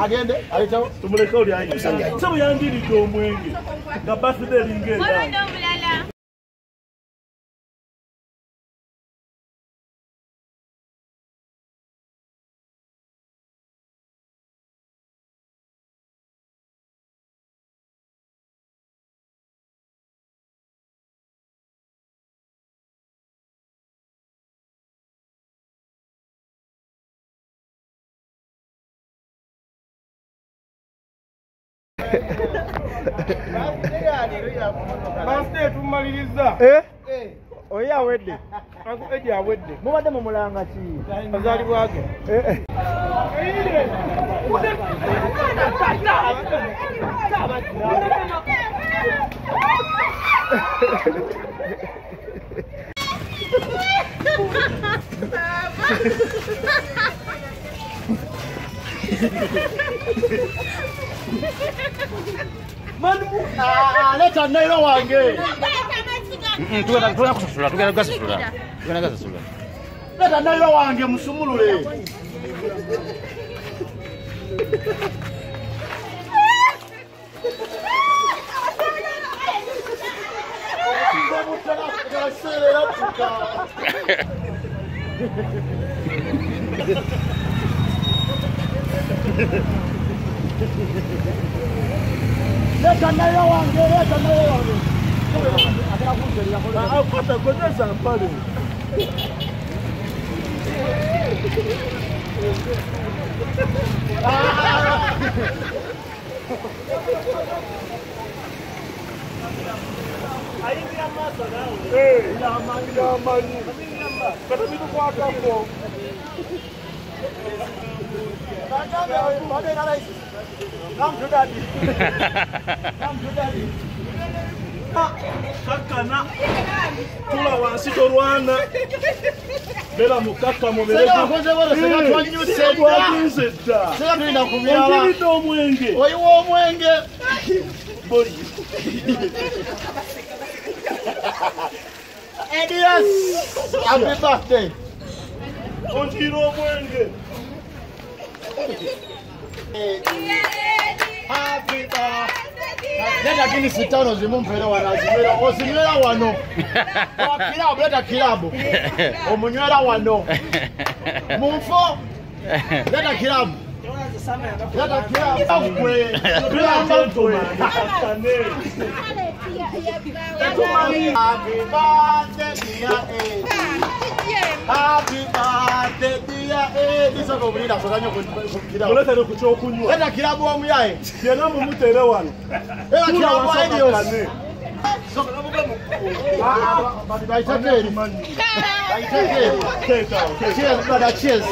agende alitawo tumuleke oli ayi sabu yandiridde omwenge nga birthday lingenda Birthday tumaliriza. Oya wedde. Ako eje awedde. Mubadde mu mulanga ki? Bazali bwage. Manu leta nailo wange. Tugenda kusasula, tugenda gasasula. Tugenda gasasula. Leta nailo wange musumulule. Leta nailo wange, leta nailo wange. Akota kodeza mpale. Aingia masa nao. Ya mani. Kada bitu kwa kapo. Come to daddy. Come to daddy. Kakana tula wansi torwana bela mukaka mubere sega twanyuse sega twina kumyala ndito omwenge oyiwo omwenge boli Adios happy birthday ondiro omwenge happy birthday Leta kini sitano zimumpera wanazimera ozinywera wano wakirabu leta kirabu omunywera wano mumfo leta kirabu leta kirabu gwe Happy birthday dear Lisa ko bulira sokanyo kukira oleta ne kuchokunywa leta kirabu omuyaye yena mumutere wano era kirabu ideas so but bayitebye cheers brother cheers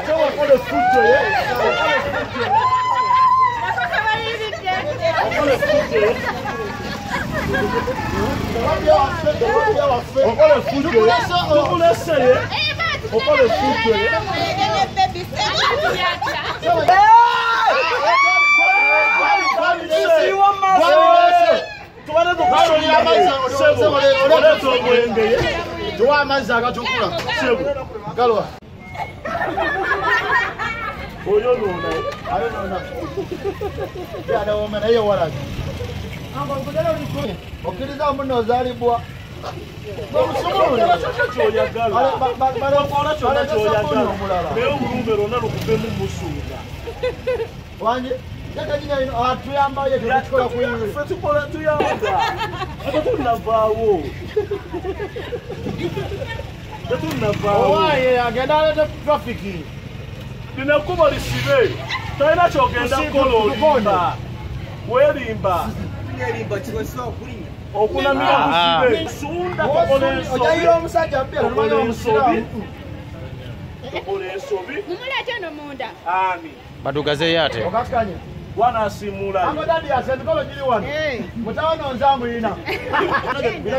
so what the food to okiriza muno zalibwa okuna mira sunda ojairo omusajja mpya olumanya omusobi olesobi mumulete no munda ami badugaze yate okakanye bwana asimula amadadi asendikolo jiri wano mutawana onzamu ina bila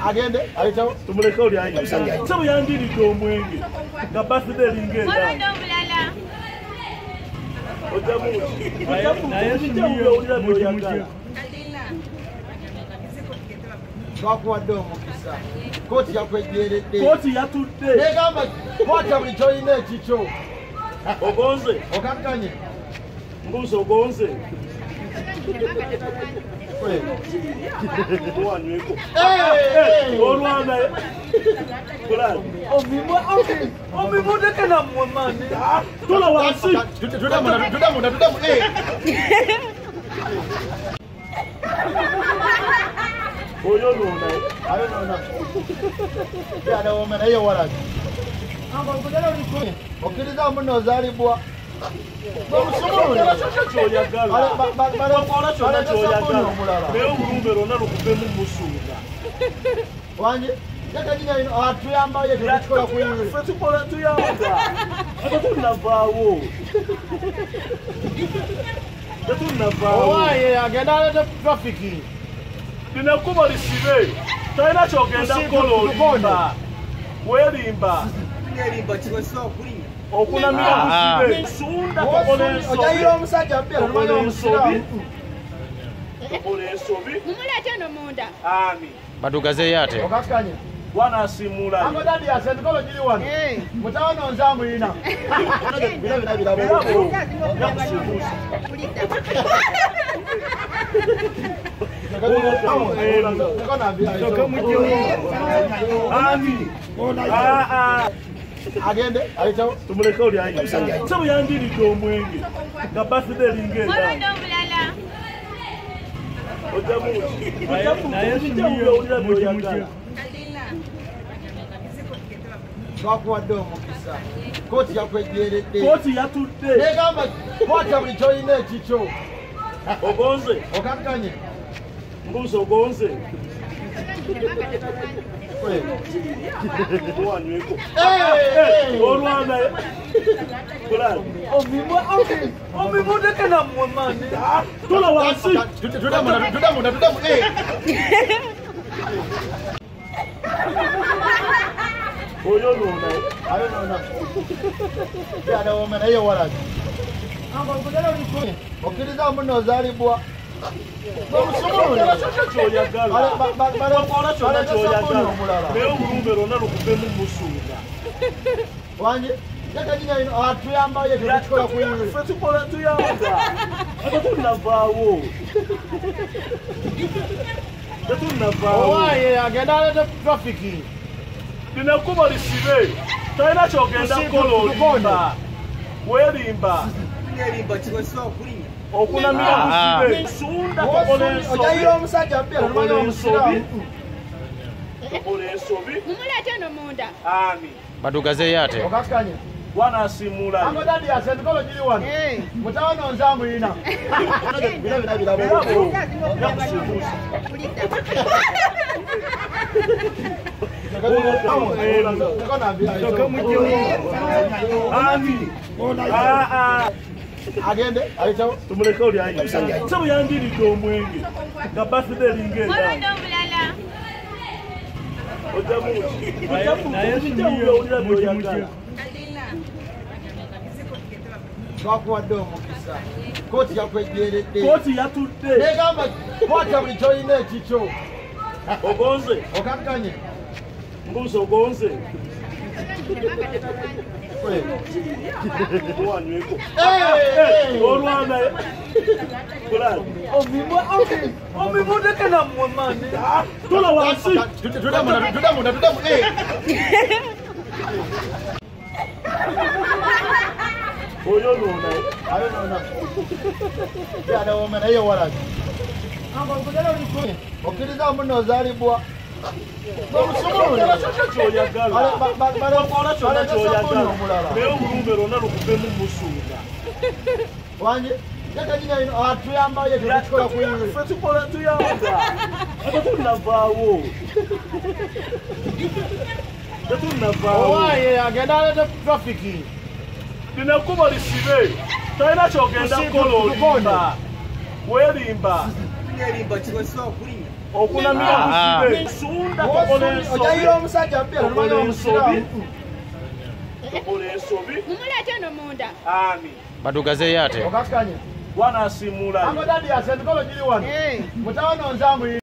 agende alitawo tumuleke oli ayi sabu yandiridde omwenge nga birthday lingenda twakuwadde omukisa kooti yakwejeredde kooti yatudde negamba kwata buli kyolina ekikyo ogonze okakkanye mbuuza ogonze wanyweko olwana omibudeke nammwe mani tula wansi tudamunda oyonona ayonona yadawomera yewalaki okkiriza muno ozaalibwa okola kyonna kyoyagala naye obulumbe lwonna lukuvemu musuuga wanje atuyambayo tekikola kuyingira ffe tukola tuyamba ate tunnavaawo tetunnavaawo owaye agenda alete trafiki lino ekkubo lisibe talina kyogenda kukola olimba weerimba okunamira busibe nsunda tokola ojayira omusajja tokola ensobi mumulete no munda ami badugazeyo ate okakkanye wanasiimula agodadi yasendikolo giri wano mutawono nzamuyina bina birabo yakusiibuusa ami agende ayitawo tumuleke oli ayinza se buyandiridde omwenge nga birthday lingenda ojjamuwulira byoyagala twakuwadde omukisa kooti yakwejeredde kooti yatudde negamba kwata buli kyolina ekikyo ogonze okakkanye mbuuza ogonze wanyweko olwana omibudeke nammwe mani tula wansi tudamunda oyonona ayonona yadawomera yewalaki okkiriza muno ozaalibwa kyoyagala okola kyonna kyoyagala naye obulumbe lwonna lukuvemu musuuga wanje atuyambayo tekikola kuyingira ffe tukola tuyamba ate tunnavaawo tetunnavaawo owaye agenda alete trafiki lino ekkubo lisibe talina kyogenda kukola olimba weerimba okunamira busibe nsunda ojayira omusajja tokola ensobi mumulete no munda ami badugazeyo ate okakkanye wanasiimula agodadi yasendikolo giri wano mutawono nzamuyina bina birabo yakusiibuusa ami agende ayitawo tumuleke oli ayinza se buyandiridde omwenge nga birthday lingenda ojjamuwulira byoyagala twakuwadde omukisa kooti yakwejeredde kooti yatudde negamba kwata buli kyolina ekikyo ogonze okakkanye mbuuza ogonze wanyweko olwana omibudeke nammwe mani tula wansi tudamunda oyonona ayonona yadawomera yewalaki okkiriza muno ozaalibwa kyoyagala okola kyonna kyoyagala naye obulumbe lwonna lukuvemu musuuga wanje atuyambayo tekikola kuyingira ffe tukola tuyamba ate tunnavaawo owaye agenda alete trafiki lino ekkubo lisibe talina kyogenda kukola olimba weerimba okunamira busibe nsunda tokola ojayira omusajja ensobi tobola ensobi. Mumuleete eno munda. Ami. Badugazeeyo ate. Okasikanye. Bwana asimula. Amadadi ya sendikolo giri wano. Mutawono nzamu